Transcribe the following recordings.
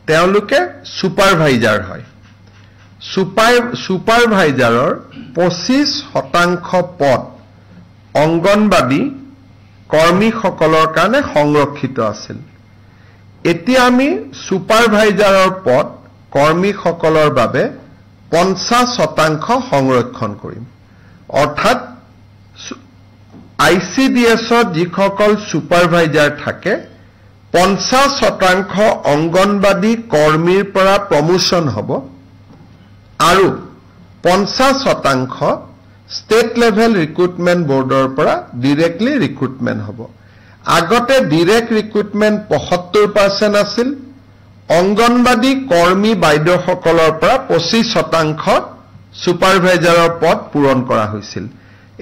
তেওঁলোকে সুপাৰভাইজাৰ হয় সুপাৰভাইজাৰৰ 25% পদ অঙ্গনবাদী কৰ্মীসকলৰ কাৰণে সংৰক্ষিত আছিল এতিয়া আমি সুপাৰভাইজাৰৰ পদ কৰ্মীসকলৰ বাবে 50% সংৰক্ষণ কৰিম অৰ্থাৎ আইসিডিএছত যিসকল সুপাৰভাইজাৰ থাকে 50% অঙ্গনবাদী কৰ্মীৰ পৰা প্ৰমোশন হ'ব আৰু 50% স্টেট লেভেল ৰিক্ৰুটমেন্ট বোৰ্ডৰ পৰা ডাইৰেক্টলি ৰিক্ৰুটমেন্ট হ'ব আগতে ডাইৰেক্ট ৰিক্ৰুটমেন্ট 75% আছিল অঙ্গনবাদী কৰ্মী বাইদেউসকলৰ পৰা 25% সুপাৰভাইজাৰৰ পদ পূৰণ কৰা হৈছিল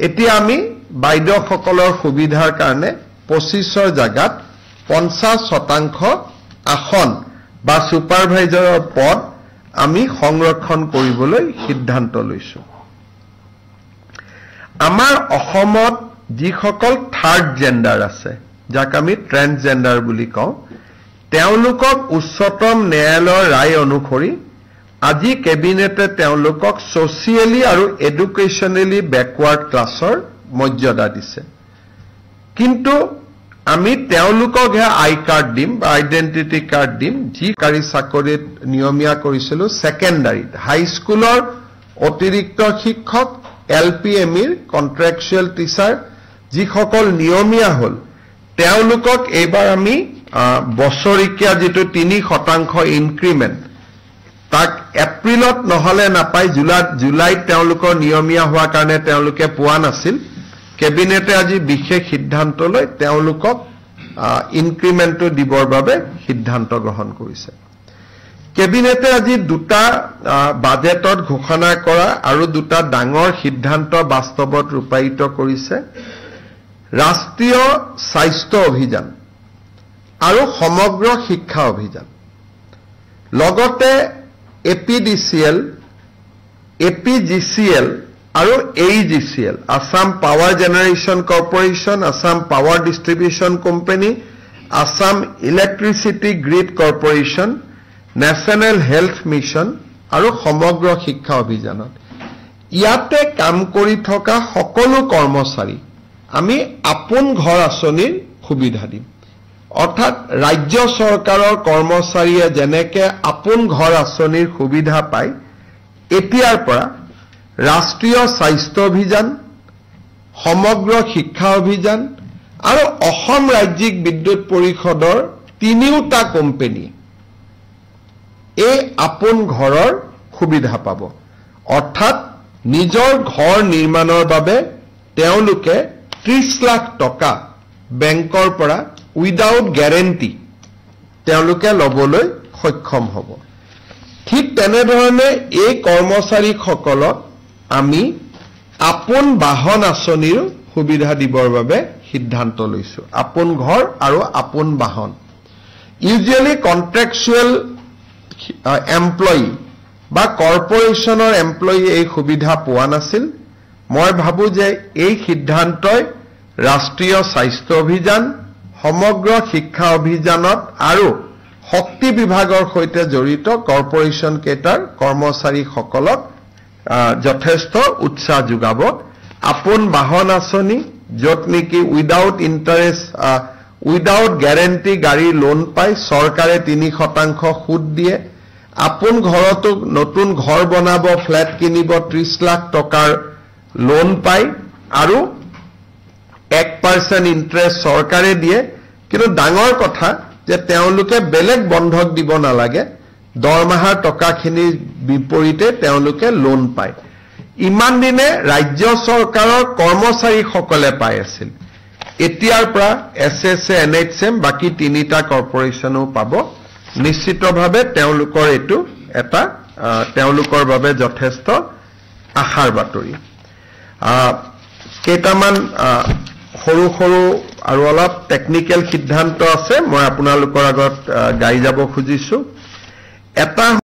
এতিয়া আমি বাইদেউসকলৰ সুবিধাৰ কাৰণে 25ৰ জাগাত 50% আসন বা সুপাৰভাইজাৰৰ পদ আমি সংৰক্ষণ কৰিবলৈ সিদ্ধান্ত লৈছো আমাৰ অসমত যিসকল থাৰ্ড জেন্ডাৰ আছে যাক আমি ট্ৰান্সজেন্ডাৰ বুলি কওঁ তেওঁলোকক উচ্চতম ন্যায়ালয়ৰ ৰায় অনুসৰি আজি কেবিনেটে তেওঁলোকক সোশিয়েলি আৰু এডুকেশনালি ব্যাকওয়াৰ্ড ক্লাছৰ মৰ্যাদা দিছে কিন্তু আমি তেওঁলোকক আই কাৰ্ড দিম বা আইডেন্টিটি কাৰ্ড দিম যি কাৰি চাকৰিত নিয়মীয়া কৰিছিল সেকেন্ডাৰীত হাই স্কুলৰ অতিৰিক্ত শিক্ষক এলপিএমিৰ কন্ট্ৰাকচুৱেল টিচাৰ যিসকল নিয়মীয়া হল তেওঁলোকক এইবাৰ আমি বছৰিকীয়া যেটো 3% ইনক্ৰিমেন্ট তাক এপ্ৰিলত নহলে নাপাই জুলাইত তেওঁলোকৰ নিয়মীয়া হোৱাৰ কাৰণে তেওঁলোকে পোৱা নাছিল কেবিনেটে আজি বিশেষ সিদ্ধান্ত লৈ তেওঁলোকক ইনক্ৰিমেন্টটো দিবৰ বাবে সিদ্ধান্ত গ্ৰহণ কৰিছে কেবিনেটে আজি দুটা বাজেটত ঘোষণা কৰা আৰু দুটা ডাঙৰ সিদ্ধান্ত বাস্তৱত ৰূপায়িত কৰিছে ৰাষ্ট্ৰীয় স্বাস্থ্য অভিযান আৰু সমগ্ৰ শিক্ষা অভিযান লগতে এপিডিসিএল এপিজিসিএল আৰু AEGCL Assam power generation corporation Assam power distribution company Assam electricity grid corporation national health mission আৰু সমগ্ৰ শিক্ষা অভিযানত ইয়াতে কাম কৰি থকা সকলো কৰ্মচাৰী আমি আপোন ঘৰ আঁচনিৰ সুবিধা দিম অৰ্থাৎ ৰাজ্য চৰকাৰৰ কৰ্মচাৰীয়ে যেনেকে আপোন ঘৰ আঁচনিৰ সুবিধা পায় এতিয়াৰ পৰা ৰাষ্ট্ৰীয় স্বাস্থ্য অভিযান সমগ্ৰ শিক্ষা অভিযান আৰু অসম ৰাজ্যিক বিদ্যুৎ পৰিষদৰ তিনিওটা কোম্পানী এই আপোন ঘৰৰ সুবিধা পাব অৰ্থাৎ নিজৰ ঘৰ নিৰ্মাণৰ বাবে তেওঁলোকে 30 লাখ টকা বেংকৰ পৰা উইদাউট গ্যাৰেন্টি তেওঁলোকে লবলৈ সক্ষম হ'ব ঠিক তেনেধৰণে এই কৰ্মচাৰীসকলক আমি আপোন বাহন আঁচনিৰ সুবিধা দিবৰ বাবে সিদ্ধান্ত লৈছো আপোন ঘৰ আৰু আপোন বাহন ইউজুৱেলি কন্ট্ৰাকচুৱেল এমপ্লয়ি বা কৰ্পোৰেশনৰ এমপ্লয়ি এই সুবিধা পোৱা নাছিল মই ভাবো যে এই সিদ্ধান্তই ৰাষ্ট্ৰীয় স্বাস্থ্য অভিযান সমগ্ৰ শিক্ষা অভিযানত আৰু শক্তি বিভাগৰ সৈতে জড়িত কৰ্পোৰেশন কেটাৰ কৰ্মচাৰীসকলক যথেষ্ট উৎসাহ যোগাব আপোন বাহন আঁচনি যত নেকি উইদাউট ইন্টাৰেষ্ট উইদাউট গ্যাৰেন্টি গাড়ী লোন পায় চৰকাৰে 3% সুদ দিয়ে আপোন ঘৰতো নতুন ঘৰ বনাব ফ্ল্যাট কিনিব 30 লাখ টকাৰ লোন পায় আৰু 1% ইন্টাৰেষ্ট চৰকাৰে দিয়ে কিন্তু ডাঙৰ কথা যে তেওঁলোকে বেলেগ বন্ধক দিব নালাগে দৰমহাৰ টকাখিনিৰ বিপৰীতে তেওঁলোকে লোন পায় ইমান দিনে ৰাজ্য চৰকাৰৰ কৰ্মচাৰীসকলে পাই আছিল এতিয়াৰ পৰা এছএছএ এনএইচএম বাকি তিনিটা কৰ্পোৰেশনো পাব নিশ্চিতভাৱে তেওঁলোকৰ এটো এটা তেওঁলোকৰ বাবে যথেষ্ট আশাৰ বাতৰি কেইটামান সৰু সৰু আৰু অলপ টেকনিক্যাল সিদ্ধান্ত আছে মই আপোনালোকৰ আগত গাই যাব খুজিছো এটা